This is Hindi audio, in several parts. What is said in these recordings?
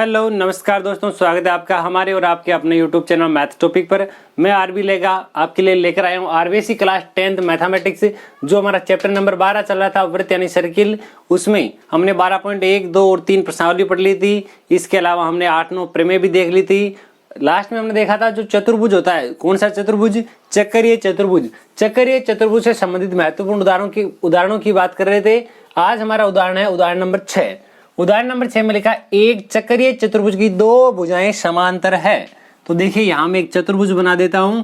हेलो नमस्कार दोस्तों, स्वागत है आपका हमारे और आपके अपने यूट्यूब चैनल मैथ टॉपिक पर। मैं आरबी लेगा आपके लिए लेकर आया हूँ आरबीएससी क्लास 10th मैथमेटिक्स, जो हमारा चैप्टर नंबर 12 चल रहा था वृत्त यानी सर्किल। उसमें हमने 12.1, 2 और 3 प्रश्नावली पढ़ ली थी। इसके अलावा हमने 8, 9 प्रमेय भी देख ली थी। लास्ट में हमने देखा था जो चतुर्भुज होता है, कौन सा चतुर्भुज? चक्रीय चतुर्भुज। चक्रीय चतुर्भुज से संबंधित महत्वपूर्ण उदाहरणों की बात कर रहे थे। आज हमारा उदाहरण है उदाहरण नंबर 6। उदाहरण नंबर 6 में लिखा एक चक्रीय चतुर्भुज की दो भुजाएं समांतर है। तो देखिए यहाँ मैं एक चतुर्भुज बना देता हूं।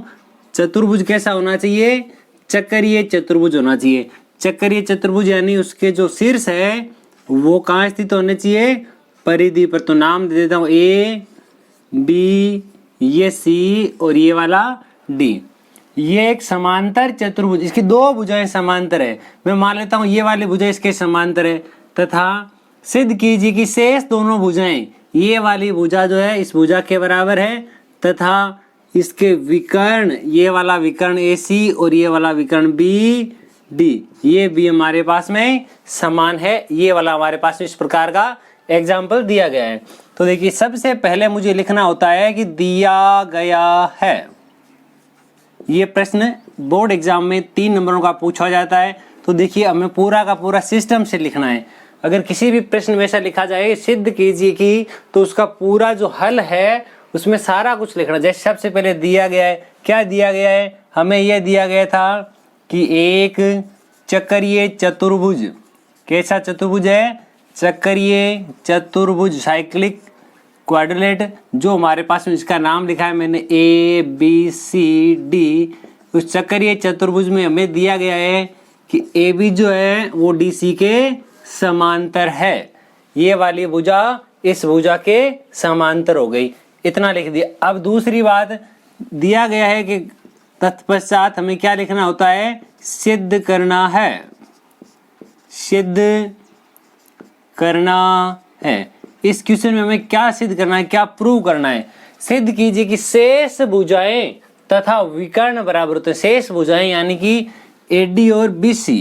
चतुर्भुज कैसा होना चाहिए? चक्रीय चतुर्भुज होना चाहिए। चक्रीय चतुर्भुज यानी उसके जो शीर्ष है वो कहाँ स्थित होने चाहिए? परिधि पर। तो नाम दे देता हूं ए, बी, ये सी और ये वाला डी। ये एक समांतर चतुर्भुज, इसकी दो भुजाएं समांतर है। मैं मान लेता हूं ये वाली भुजा इसके समांतर है, तथा सिद्ध कीजिए कि शेष दोनों भुजाएं, ये वाली भुजा जो है इस भुजा के बराबर है, तथा इसके विकर्ण, ये वाला विकर्ण AC और ये वाला विकर्ण BD, ये भी हमारे पास में समान है। ये वाला हमारे पास इस प्रकार का एग्जाम्पल दिया गया है। तो देखिए सबसे पहले मुझे लिखना होता है कि दिया गया है। ये प्रश्न बोर्ड एग्जाम में 3 नंबरों का पूछा जाता है। तो देखिए हमें पूरा का पूरा सिस्टम से लिखना है। अगर किसी भी प्रश्न में ऐसा लिखा जाए सिद्ध कीजिए कि, तो उसका पूरा जो हल है उसमें सारा कुछ लिखना। जैसे सबसे पहले दिया गया है, क्या दिया गया है? हमें यह दिया गया था कि एक चक्रीय चतुर्भुज, कैसा चतुर्भुज है? चक्रीय चतुर्भुज, साइक्लिक क्वाड्रिलेट, जो हमारे पास में इसका नाम लिखा है मैंने ABCD। उस चक्रीय चतुर्भुज में हमें दिया गया है कि AB जो है वो DC के समांतर है। ये वाली भुजा इस भुजा के समांतर हो गई। इतना लिख दिया। अब दूसरी बात दिया गया है कि तत्पश्चात हमें क्या लिखना होता है? सिद्ध करना है। सिद्ध करना है। इस क्वेश्चन में हमें क्या सिद्ध करना है, क्या प्रूव करना है? सिद्ध कीजिए कि शेष भुजाएं तथा विकर्ण बराबर होते हैं। शेष भुजाएं यानी कि AD और BC,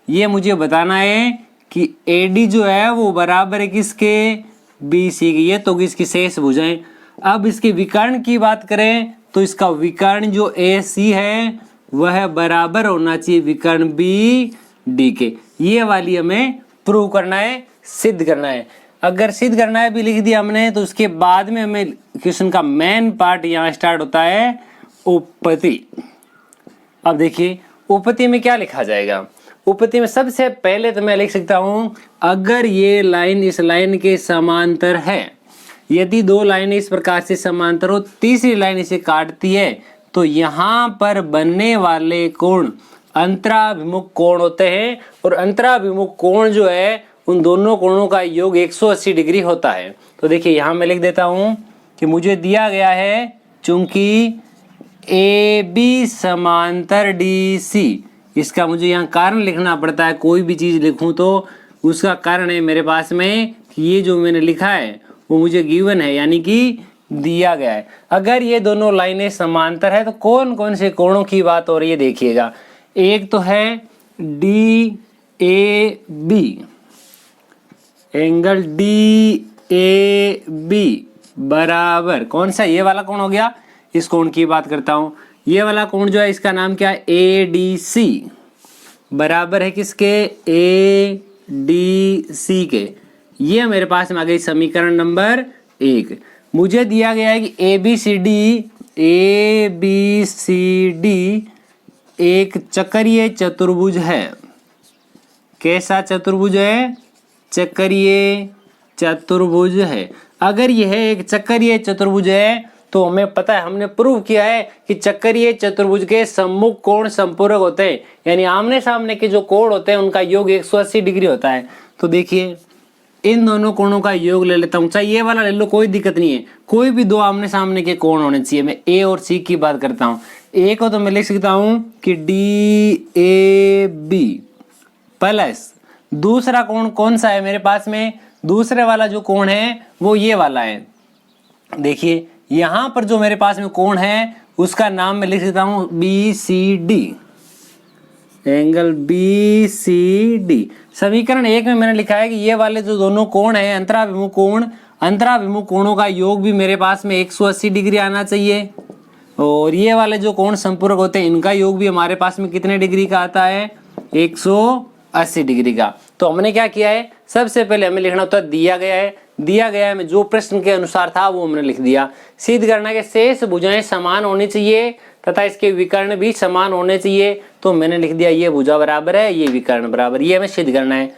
ये मुझे बताना है कि AD जो है वो बराबर है किसके? BC की। ये तो इसकी शेष भुजाएं। अब इसके विकर्ण की बात करें तो इसका विकर्ण जो AC है वह बराबर होना चाहिए विकर्ण BD के। ये वाली हमें प्रूव करना है, सिद्ध करना है। अगर सिद्ध करना है भी लिख दिया हमने, तो उसके बाद में हमें क्वेश्चन का मेन पार्ट यहाँ स्टार्ट होता है, उपपत्ति। अब देखिए उपपत्ति में क्या लिखा जाएगा? उपपत्ति में सबसे पहले तो मैं लिख सकता हूं, अगर ये लाइन इस लाइन के समांतर है, यदि दो लाइनें इस प्रकार से समांतर हो, तीसरी लाइन इसे काटती है, तो यहाँ पर बनने वाले कोण अंतराभिमुख कोण होते हैं। और अंतराभिमुख कोण जो है उन दोनों कोणों का योग 180 डिग्री होता है। तो देखिए यहाँ मैं लिख देता हूँ कि मुझे दिया गया है चूंकि AB समांतर DC, इसका मुझे यहाँ कारण लिखना पड़ता है। कोई भी चीज लिखूं तो उसका कारण है मेरे पास में कि ये जो मैंने लिखा है वो मुझे गिवन है, यानी कि दिया गया है। अगर ये दोनों लाइनें समांतर है तो कौन कौन से कोणों की बात हो रही है देखिएगा। एक तो है DAB, एंगल DAB बराबर कौन सा? ये वाला कोण हो गया। इस कोण की बात करता हूं। ये वाला कोण जो है इसका नाम क्या है? ADC बराबर है किसके? ADC के। ये मेरे पास में आ गई समीकरण नंबर 1। मुझे दिया गया है कि ABCD एक चक्रीय चतुर्भुज है। कैसा चतुर्भुज है? चक्रीय चतुर्भुज है। अगर यह एक चक्रीय चतुर्भुज है तो हमें पता है, हमने प्रूव किया है कि चक्रीय चतुर्भुज के सम्मुख कोण संपूरक होते हैं, यानी आमने सामने के जो कोण होते हैं उनका योग 180 डिग्री होता है। तो देखिए इन दोनों कोणों का योग ले लेता हूं, चाहे ये वाला ले लो, कोई दिक्कत नहीं है। कोई भी दो आमने सामने के कोण होने चाहिए। मैं A और C की बात करता हूं। A को तो मैं लिख सकता हूं कि DAB प्लस दूसरा कोण कौन सा है मेरे पास में? दूसरे वाला जो कोण है वो ये वाला है। देखिए यहां पर जो मेरे पास में कोण है उसका नाम मैं लिख सकता हूं BCD, एंगल BCD। समीकरण 1 में मैंने लिखा है कि ये वाले जो दोनों कोण हैं अंतराभिमुख कोण अंतराभिमुख कोणों का योग भी मेरे पास में 180 डिग्री आना चाहिए, और ये वाले जो कोण संपूरक होते हैं इनका योग भी हमारे पास में कितने डिग्री का आता है, 180 डिग्री का। तो हमने क्या किया है, सबसे पहले हमें लिखना होता है दिया गया है, में जो प्रश्न के अनुसार था वो हमने लिख दिया। सिद्ध करना के शेष भुजाएं समान होनी चाहिए तथा इसके विकर्ण भी समान होने चाहिए, तो मैंने लिख दिया ये भुजा बराबर है, ये विकर्ण बराबर, ये हमें सिद्ध करना है।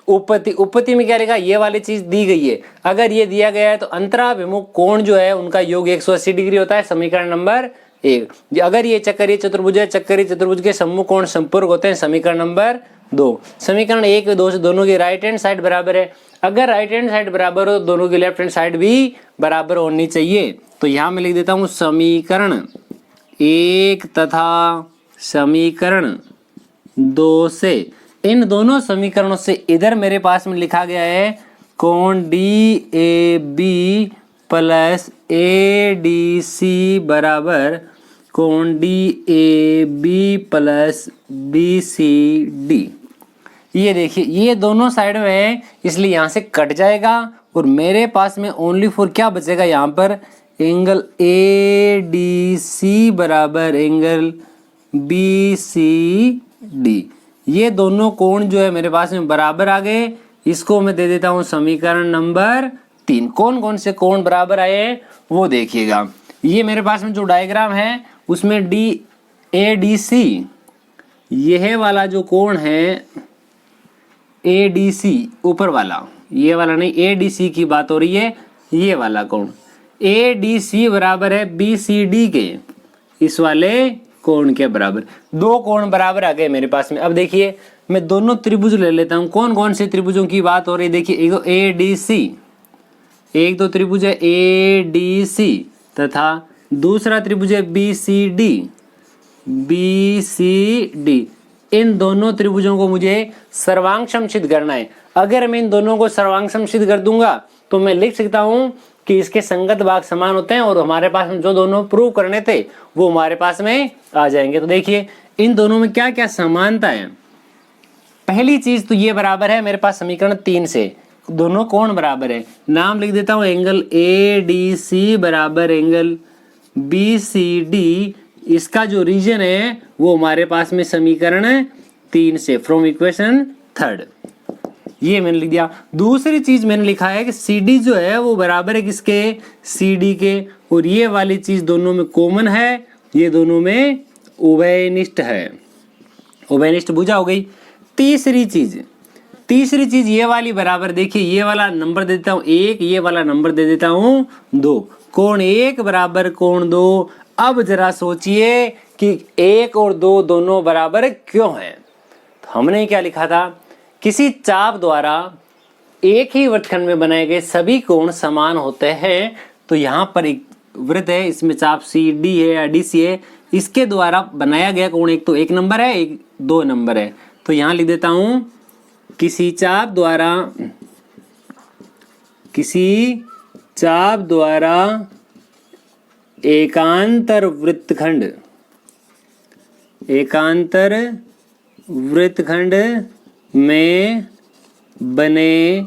उपपत्ति में क्या लिखा, ये वाली चीज दी गई है, अगर ये दिया गया है तो अंतराभिमुख कोण जो है उनका योग 180 डिग्री होता है, समीकरण नंबर 1। अगर ये चक्करीय चतुर्भुज है, चक्करीय चतुर्भुज के सम्मुख कोण संपूरक होते हैं, समीकरण नंबर 2। समीकरण 1 और 2 से दोनों की राइट हैंड साइड बराबर है, अगर राइट हैंड साइड बराबर हो दोनों की लेफ्ट हैंड साइड भी बराबर होनी चाहिए। तो यहां मैं लिख देता हूं समीकरण 1 तथा समीकरण 2 से, इन दोनों समीकरणों से इधर मेरे पास में लिखा गया है कोण DAB प्लस ADC बराबर कोण DAB प्लस BCD। ये देखिए ये दोनों साइड में है, इसलिए यहाँ से कट जाएगा और मेरे पास में ओनली फॉर क्या बचेगा, यहाँ पर एंगल ADC बराबर एंगल BCD। ये दोनों कोण जो है मेरे पास में बराबर आ गए, इसको मैं दे देता हूं समीकरण नंबर 3। कौन कौन से कोण बराबर आए वो देखिएगा। ये मेरे पास में जो डायग्राम है उसमें ADC, यह वाला जो कोण है ADC ऊपर वाला, ये वाला नहीं, ADC की बात हो रही है, ये वाला कोण ADC बराबर है BCD के इस वाले कोण के बराबर। दो कोण बराबर आ गए मेरे पास में। अब देखिए मैं दोनों त्रिभुज ले लेता हूं, कौन कौन से त्रिभुजों की बात हो रही है, देखिए एक तो ADC, एक तो त्रिभुज है ADC तथा दूसरा त्रिभुज है BCD। इन दोनों त्रिभुजों को मुझे सर्वांगसम सिद्ध करना है। अगर मैं इन दोनों को सर्वांगसम सिद्ध कर दूंगा तो मैं लिख सकता हूं कि इसके संगत भाग समान होते हैं और हमारे पास में जो दोनों प्रूव करने थे वो हमारे पास में आ जाएंगे। तो देखिए इन दोनों में क्या क्या समानता है। पहली चीज तो ये बराबर है मेरे पास समीकरण 3 से, दोनों कोण बराबर है। नाम लिख देता हूं एंगल ADC बराबर एंगल BCD, इसका जो रीजन है वो हमारे पास में समीकरण 3 से, फ्रॉम इक्वेशन 3, ये मैंने लिख दिया। दूसरी चीज मैंने लिखा है कि CD जो है वो बराबर है किसके, CD के, और ये वाली चीज दोनों में कॉमन है, ये दोनों में उभयनिष्ठ है, उभयनिष्ठ भुजा हो गई। तीसरी चीज ये वाली बराबर, देखिए ये वाला नंबर दे देता हूं 1, ये वाला नंबर दे देता हूं 2, कोण 1 बराबर कोण 2। अब जरा सोचिए कि 1 और 2 दोनों बराबर क्यों हैं। तो हमने क्या लिखा था, किसी चाप द्वारा एक ही वृत्तखंड में बनाए गए सभी कोण समान होते हैं। तो यहाँ पर एक वृत्त है, इसमें चाप CD है या DC है, इसके द्वारा बनाया गया कोण एक तो 1 नंबर है, एक 2 नंबर है। तो यहाँ लिख देता हूं किसी चाप द्वारा एकांतर वृत्तखंड में बने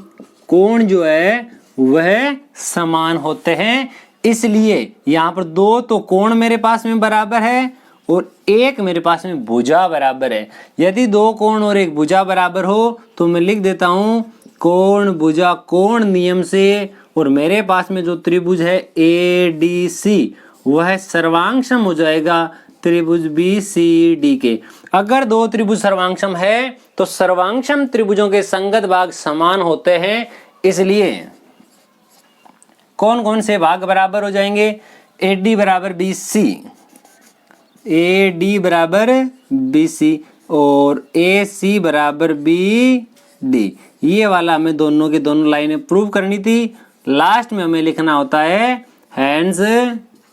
कोण जो है वह समान होते हैं। इसलिए यहाँ पर 2 तो कोण मेरे पास में बराबर है और 1 मेरे पास में भुजा बराबर है। यदि 2 कोण और 1 भुजा बराबर हो तो मैं लिख देता हूं कोण भुजा कोण नियम से, और मेरे पास में जो त्रिभुज है ADC वह सर्वांगसम हो जाएगा त्रिभुज BCD के। अगर 2 त्रिभुज सर्वांगसम है तो सर्वांगसम त्रिभुजों के संगत भाग समान होते हैं, इसलिए कौन कौन से भाग बराबर हो जाएंगे, AD बराबर BC और AC बराबर BD। ये वाला हमें दोनों के दोनों लाइनें प्रूव करनी थी। लास्ट में हमें लिखना होता है हैंस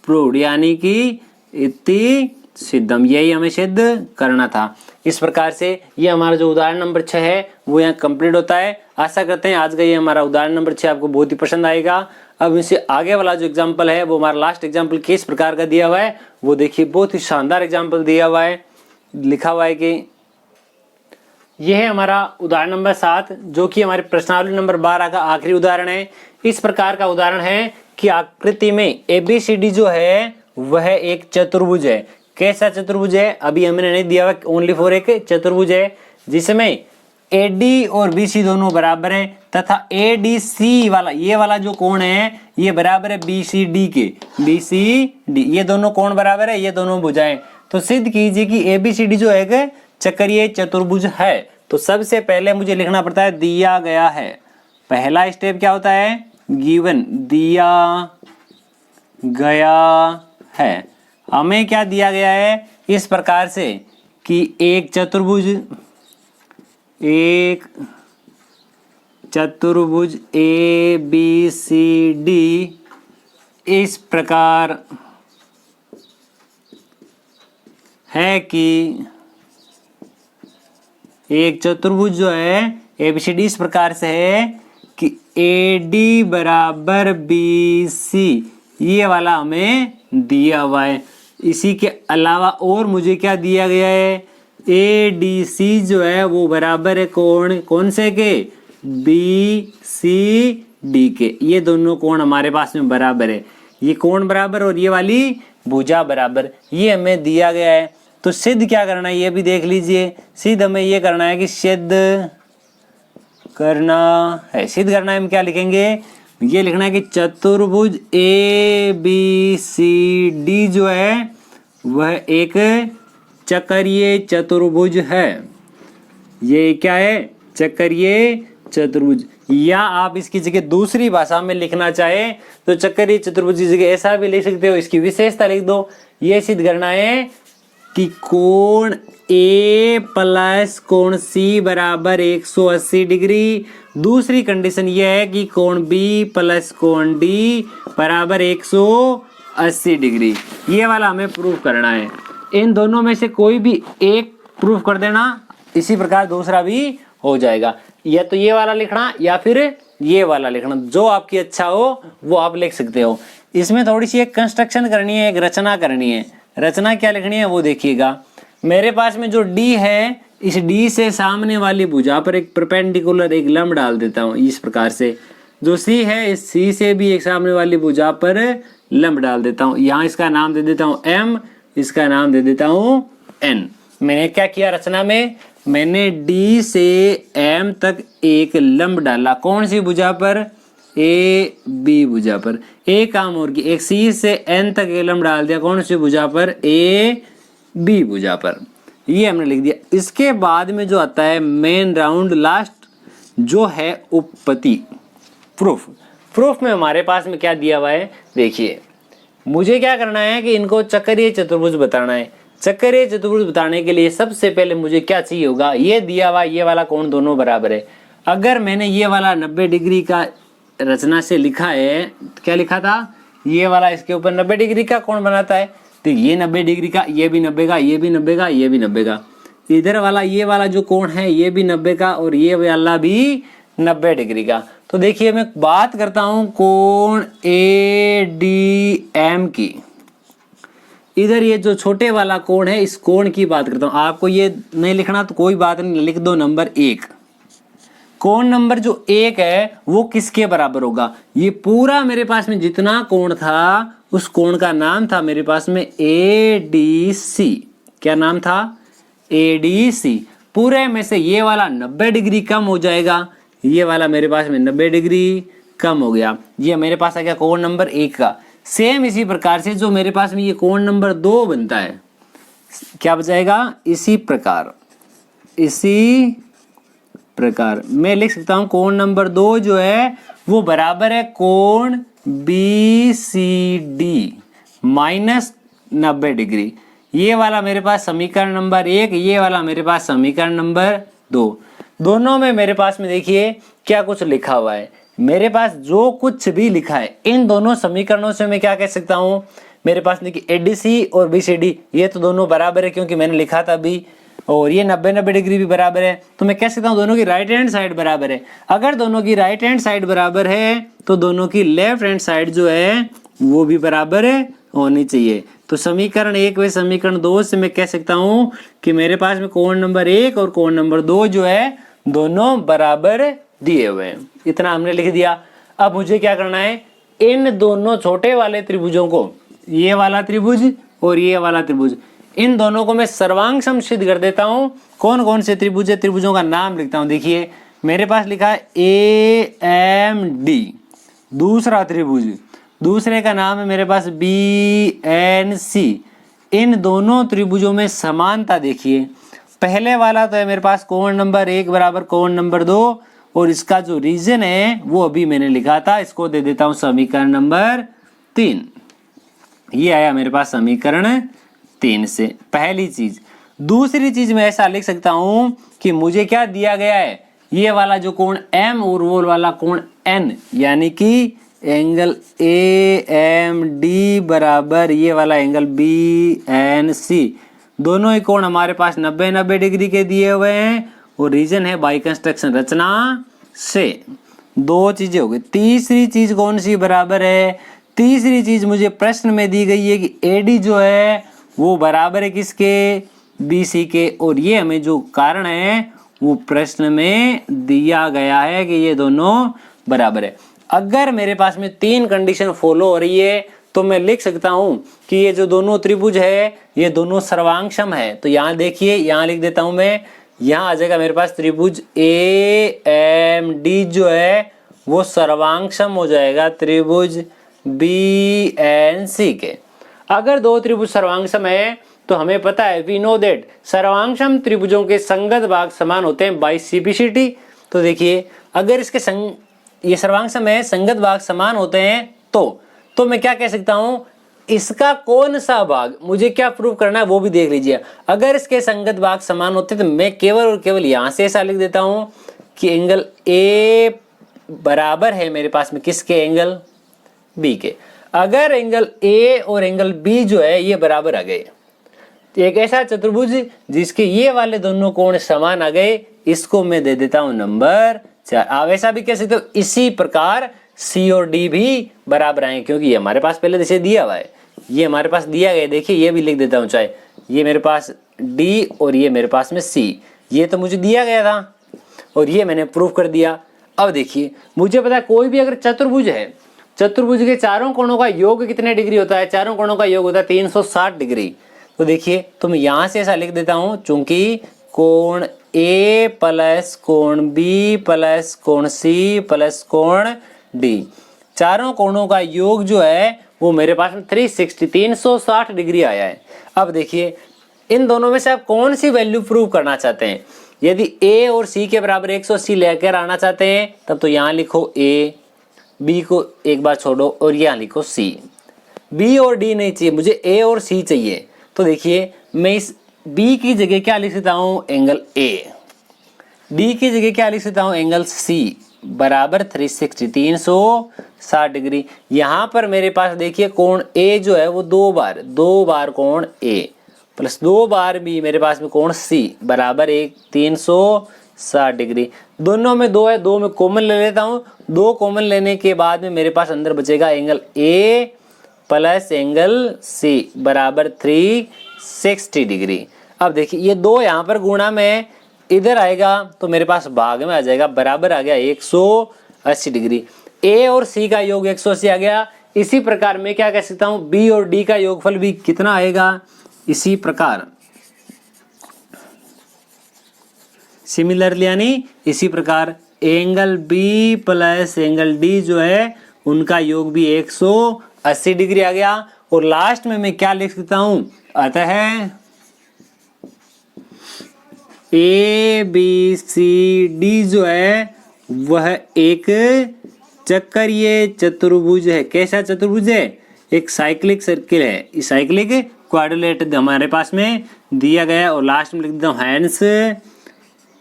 प्रूव्ड, यानी कि इति सिद्धम, यही हमें सिद्ध करना था। इस प्रकार से ये हमारा जो उदाहरण नंबर 6 है वो यहाँ कंप्लीट होता है। आशा करते हैं आज का ये हमारा उदाहरण नंबर 6 आपको बहुत ही पसंद आएगा। अब इससे आगे वाला जो एग्जाम्पल है वो हमारा लास्ट एग्जाम्पल किस प्रकार का दिया हुआ है वो देखिए, बहुत ही शानदार एग्जाम्पल दिया हुआ है। लिखा हुआ है कि यह है हमारा उदाहरण नंबर 7 जो कि हमारे प्रश्नावली नंबर 12 का आखिरी उदाहरण है। इस प्रकार का उदाहरण है कि आकृति में ABCD जो है वह एक चतुर्भुज है। कैसा चतुर्भुज है अभी हमने नहीं दिया हुआ, ओनली फॉर एक चतुर्भुज है जिसमें AD और BC दोनों बराबर है तथा ADC वाला ये वाला जो कोण है ये बराबर है BCD के। BCD ये दोनों कोण बराबर है, ये दोनों भुजाएं। तो सिद्ध कीजिए कि ABCD जो है एक चक्रीय चतुर्भुज है। तो सबसे पहले मुझे लिखना पड़ता है दिया गया है। पहला स्टेप क्या होता है, गिवन, दिया गया है। हमें क्या दिया गया है इस प्रकार से कि एक चतुर्भुज ABCD इस प्रकार है कि एक चतुर्भुज जो है ABCD इस प्रकार से है कि AD बराबर BC ये वाला हमें दिया हुआ है। इसी के अलावा और मुझे क्या दिया गया है, ADC जो है वो बराबर है कोण कौन से के, BCD के। ये दोनों कोण हमारे पास में बराबर है, ये कोण बराबर और ये वाली भुजा बराबर, ये हमें दिया गया है। तो सिद्ध क्या करना है ये भी देख लीजिए। सिद्ध हमें ये करना है कि सिद्ध करना है, सिद्ध करना है हम क्या लिखेंगे, ये लिखना है कि चतुर्भुज ABCD जो है वह एक चक्रीय चतुर्भुज है। ये क्या है, चक्रीय चतुर्भुज। या आप इसकी जगह दूसरी भाषा में लिखना चाहे तो चक्रीय चतुर्भुज की जगह ऐसा भी लिख सकते हो, इसकी विशेषता लिख दो। ये सिद्ध करना है कि कोण A प्लस कोण C बराबर 180 डिग्री। दूसरी कंडीशन यह है कि कोण B प्लस कोण D बराबर 180 डिग्री। ये वाला हमें प्रूफ करना है। इन दोनों में से कोई भी एक प्रूफ कर देना, इसी प्रकार दूसरा भी हो जाएगा। या तो ये वाला लिखना या फिर ये वाला लिखना, जो आपकी अच्छा हो वो आप लिख सकते हो। इसमें थोड़ी सी एक कंस्ट्रक्शन करनी है, एक रचना करनी है। रचना क्या लिखनी है वो देखिएगा। मेरे पास में जो D है, इस D से सामने वाली भुजा पर एक परपेंडिकुलर एक लंब डाल देता हूँ इस प्रकार से। जो C है, इस C से भी एक सामने वाली भुजा पर लंब डाल देता हूँ। यहाँ इसका नाम दे देता हूँ M, इसका नाम दे देता हूँ N। मैंने क्या किया रचना में, मैंने D से M तक एक लंब डाला। कौन सी भुजा पर, AB भुजा पर। एक काम और की, एक C से N तक एक लंब डाल दिया। कौन सी भुजा पर, AB भुजा पर। ये हमने लिख दिया। इसके बाद में जो आता है मेन राउंड, लास्ट जो है उपपत्ति, प्रूफ। प्रूफ में हमारे पास में क्या दिया हुआ है देखिए। मुझे क्या करना है कि इनको चक्रीय चतुर्भुज बताना है। चक्रीय चतुर्भुज बताने के लिए सबसे पहले मुझे क्या चाहिए होगा, ये दिया हुआ ये वाला कोण दोनों बराबर है। अगर मैंने ये वाला 90 डिग्री का रचना से लिखा है, क्या लिखा था, ये वाला इसके ऊपर 90 डिग्री का कोण बनाता है, तो ये 90 डिग्री का, ये भी 90 का, ये भी 90 का, ये भी 90 का। इधर वाला ये वाला जो कोण है ये भी 90 का और ये वाला भी 90 डिग्री का। तो देखिए मैं बात करता हूं कोण ADM की। इधर ये जो छोटे वाला कोण है इस कोण की बात करता हूं। आपको ये नहीं लिखना तो कोई बात नहीं, लिख दो नंबर 1। कोण नंबर जो 1 है वो किसके बराबर होगा, ये पूरा मेरे पास में जितना कोण था उस कोण का नाम था मेरे पास में ADC। क्या नाम था, ADC। पूरे में से ये वाला 90 डिग्री कम हो जाएगा, ये वाला मेरे पास में 90 डिग्री कम हो गया। ये मेरे पास आ गया कोण नंबर 1 का। सेम इसी प्रकार से जो मेरे पास में ये कोण नंबर 2 बनता है, क्या बचाएगा, इसी प्रकार मैं लिख सकता हूं कोण नंबर 2 जो है वो बराबर है कोण BCD माइनस 90 डिग्री। ये वाला मेरे पास समीकरण नंबर 1, ये वाला मेरे पास समीकरण नंबर 2। दोनों में मेरे पास में देखिए क्या कुछ लिखा हुआ है। मेरे पास जो कुछ भी लिखा है इन दोनों समीकरणों से मैं क्या कह सकता हूँ, मेरे पास देखिए ADC और BCD ये तो दोनों बराबर है क्योंकि मैंने लिखा था अभी, और ये 90-90 डिग्री भी बराबर है। तो मैं कह सकता हूँ दोनों की राइट हैंड साइड बराबर है। अगर दोनों की राइट हैंड साइड बराबर है तो दोनों की लेफ्ट हैंड साइड जो है वो भी बराबर होनी चाहिए। तो समीकरण 1 व समीकरण 2 से मैं कह सकता हूँ कि मेरे पास में कोण नंबर 1 और कोण नंबर 2 जो है दोनों बराबर दिए हुए हैं। इतना हमने लिख दिया। अब मुझे क्या करना है, इन दोनों छोटे वाले त्रिभुजों को, ये वाला त्रिभुज और ये वाला त्रिभुज, इन दोनों को मैं सर्वांग सम सिद्ध कर देता हूं। कौन कौन से त्रिभुज है, त्रिभुजों का नाम लिखता हूं। देखिए मेरे पास लिखा है AMD, दूसरा त्रिभुज, दूसरे का नाम है मेरे पास BNC। इन दोनों त्रिभुजों में समानता देखिए, पहले वाला तो है मेरे पास कोण नंबर 1 बराबर कोण नंबर 2, और इसका जो रीजन है वो अभी मैंने लिखा था, इसको दे देता हूं समीकरण नंबर 3। ये आया मेरे पास समीकरण 3 से पहली चीज। दूसरी चीज मैं ऐसा लिख सकता हूं कि मुझे क्या दिया गया है, ये वाला जो कोण M और वो वाला कोण N, यानी कि एंगल AMD बराबर ये वाला एंगल BNC, दोनों ही कोण हमारे पास 90-90 डिग्री के दिए हुए हैं, और रीजन है बाई कंस्ट्रक्शन रचना से। दो चीजें हो गई। तीसरी चीज कौन सी बराबर है, तीसरी चीज मुझे प्रश्न में दी गई है कि AD जो है वो बराबर है किसके, BC के, और ये हमें जो कारण है वो प्रश्न में दिया गया है कि ये दोनों बराबर है। अगर मेरे पास में 3 कंडीशन फॉलो हो रही है तो मैं लिख सकता हूं कि ये जो दोनों त्रिभुज है ये दोनों सर्वांग सम है। तो यहाँ देखिए, यहाँ लिख देता हूं मैं, यहाँ आ जाएगा मेरे पास त्रिभुज AMD जो है वो सर्वांग सम हो जाएगा त्रिभुज BNC के। अगर दो त्रिभुज सर्वांग सम है तो हमें पता है, वी नो दैट, सर्वांग सम त्रिभुजों के संगत भाग समान होते हैं बाई CPCT। तो देखिए अगर इसके ये सर्वांग सम है, संगत भाग समान होते हैं, तो मैं क्या कह सकता हूं, इसका कौन सा भाग, मुझे क्या प्रूव करना है वो भी देख लीजिए। अगर इसके संगत भाग समान होते तो मैं केवल और केवल यहां से ऐसा लिख देता हूं कि एंगल A बराबर है मेरे पास में किसके, एंगल B के। अगर एंगल A और एंगल B जो है ये बराबर आ गए, एक ऐसा चतुर्भुज जिसके ये वाले दोनों कोण समान आ गए, इसको मैं दे देता हूं नंबर 4। आप ऐसा भी कह सकते हो, इसी प्रकार C और D भी बराबर आए, क्योंकि ये हमारे पास पहले जैसे दिया हुआ है, ये हमारे पास दिया गया। देखिए ये भी लिख देता हूं, चाहे ये मेरे पास D और ये मेरे पास में C, ये तो मुझे दिया गया था और ये मैंने प्रूफ कर दिया। अब देखिए मुझे पता है कोई भी अगर चतुर्भुज है, चतुर्भुज के चारों कोणों का योग कितने डिग्री होता है, चारों कोणों का योग होता है 360 डिग्री। तो देखिए तो मैं यहां से ऐसा लिख देता हूं, चूंकि कोण A प्लस कोण B प्लस कोण C प्लस कोण D, चारों कोणों का योग जो है वो मेरे पास में 360 डिग्री आया है। अब देखिए इन दोनों में से आप कौन सी वैल्यू प्रूव करना चाहते हैं। यदि A और C के बराबर 180 लेकर आना चाहते हैं तब तो यहाँ लिखो A, B को एक बार छोड़ो और यहाँ लिखो C। B और D नहीं चाहिए, मुझे A और C चाहिए। तो देखिए मैं इस B की जगह क्या लिख सकता हूँ, एंगल A, D की जगह क्या लिख सकता हूँ, एंगल C बराबर 360 डिग्री। यहाँ पर मेरे पास देखिए कोण A जो है वो दो बार कोण A प्लस 2 बार B मेरे पास में कोण C बराबर 360 डिग्री। दोनों में 2 है, 2 में कॉमन ले लेता हूँ, 2 कॉमन लेने के बाद में मेरे पास अंदर बचेगा angle A plus angle C बराबर 360 डिग्री। अब देखिए ये 2 यहाँ पर गुणा में इधर आएगा तो मेरे पास भाग में आ जाएगा, बराबर आ गया 180 डिग्री। A और C का योग 180 आ गया। इसी प्रकार मैं क्या कह सकता हूँ, B और D का योगफल भी कितना आएगा, इसी प्रकार सिमिलरली यानी इसी प्रकार angle B plus angle D जो है उनका योग भी 180 डिग्री आ गया। और लास्ट में मैं क्या लिख सकता हूं, अतः ABCD जो है वह एक चक्रीय चतुर्भुज है। कैसा चतुर्भुज है, एक साइक्लिक सर्किल है। इस साइक्लिक क्वाड्रिलेटरल हमारे पास में दिया गया और लास्ट में लिख देता हूं हैंस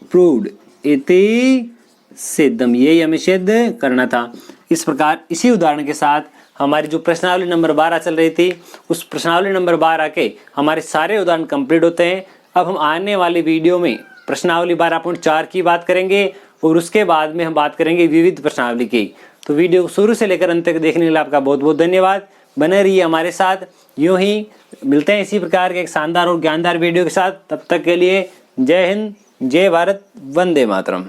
प्रूव्ड इति सिद्धम, यही हमें सिद्ध करना था। इस प्रकार इसी उदाहरण के साथ हमारी जो प्रश्नावली नंबर 12 चल रही थी उस प्रश्नावली नंबर 12 के हमारे सारे उदाहरण कंप्लीट होते हैं। अब हम आने वाली वीडियो में प्रश्नावली 12.4 की बात करेंगे और उसके बाद में हम बात करेंगे विविध प्रश्नावली की। तो वीडियो को शुरू से लेकर अंत तक देखने के लिए आपका बहुत बहुत धन्यवाद। बने रहिए हमारे साथ, यूं ही मिलते हैं इसी प्रकार के एक शानदार और ज्ञानदार वीडियो के साथ। तब तक के लिए जय हिंद, जय भारत, वंदे मातरम।